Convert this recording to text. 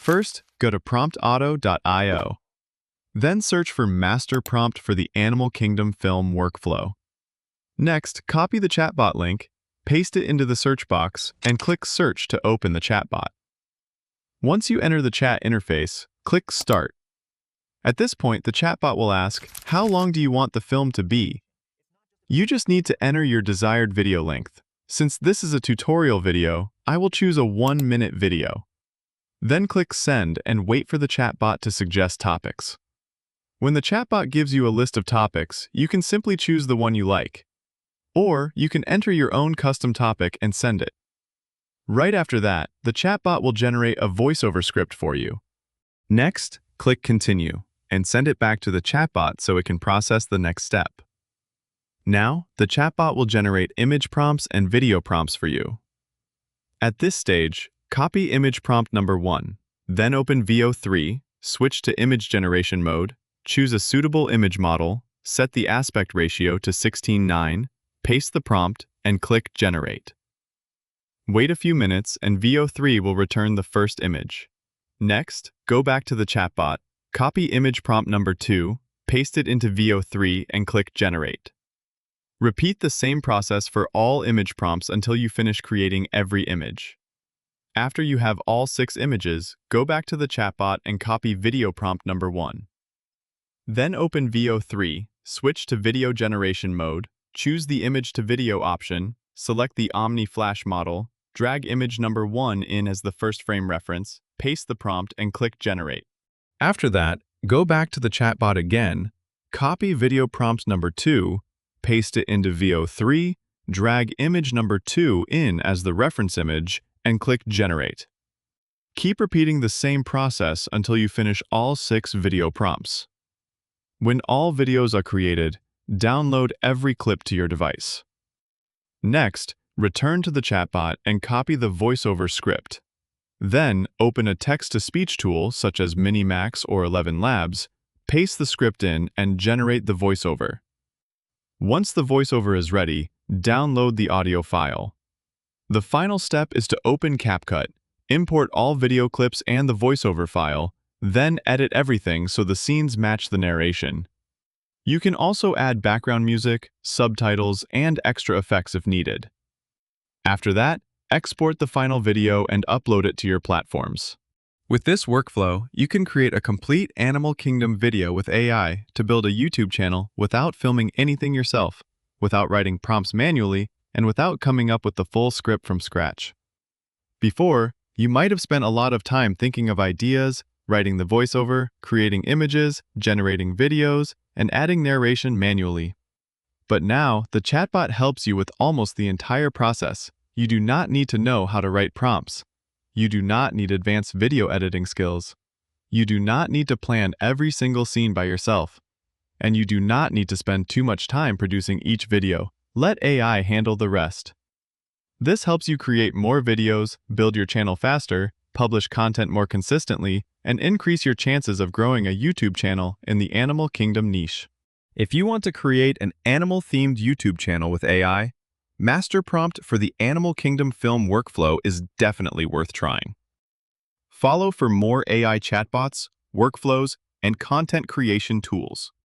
First, go to promptauto.io. Then search for Master Prompt for the Animal Kingdom film workflow. Next, copy the chatbot link, paste it into the search box, and click Search to open the chatbot. Once you enter the chat interface, click Start. At this point, the chatbot will ask, "How long do you want the film to be?" You just need to enter your desired video length. Since this is a tutorial video, I will choose a 1-minute video. Then click Send and wait for the chatbot to suggest topics. When the chatbot gives you a list of topics, you can simply choose the one you like. Or you can enter your own custom topic and send it. Right after that, the chatbot will generate a voiceover script for you. Next, click Continue and send it back to the chatbot so it can process the next step. Now, the chatbot will generate image prompts and video prompts for you. At this stage, copy image prompt number 1, then open VO3, switch to image generation mode, choose a suitable image model, set the aspect ratio to 16:9, paste the prompt, and click Generate. Wait a few minutes and VO3 will return the first image. Next, go back to the chatbot, copy image prompt number 2, paste it into VO3 and click Generate. Repeat the same process for all image prompts until you finish creating every image. After you have all 6 images, go back to the chatbot and copy video prompt number 1. Then open VO3, switch to video generation mode, choose the image to video option, select the Omni Flash model, drag image number 1 in as the first frame reference, paste the prompt and click Generate. After that, go back to the chatbot again, copy video prompt number 2, paste it into VO3, drag image number 2 in as the reference image, and click Generate. Keep repeating the same process until you finish all 6 video prompts. When all videos are created, download every clip to your device. Next, return to the chatbot and copy the voiceover script. Then, open a text-to-speech tool such as Minimax or 11 Labs, paste the script in, and generate the voiceover. Once the voiceover is ready, download the audio file. The final step is to open CapCut, import all video clips and the voiceover file, then edit everything so the scenes match the narration. You can also add background music, subtitles, and extra effects if needed. After that, export the final video and upload it to your platforms. With this workflow, you can create a complete Animal Kingdom video with AI to build a YouTube channel without filming anything yourself, without writing prompts manually, and without coming up with the full script from scratch. Before, you might have spent a lot of time thinking of ideas, writing the voiceover, creating images, generating videos, and adding narration manually. But now, the chatbot helps you with almost the entire process. You do not need to know how to write prompts. You do not need advanced video editing skills. You do not need to plan every single scene by yourself. And you do not need to spend too much time producing each video. Let AI handle the rest. This helps you create more videos, build your channel faster, publish content more consistently, and increase your chances of growing a YouTube channel in the Animal Kingdom niche. If you want to create an animal-themed YouTube channel with AI, Master Prompt for the Animal Kingdom film workflow is definitely worth trying. Follow for more AI chatbots, workflows, and content creation tools.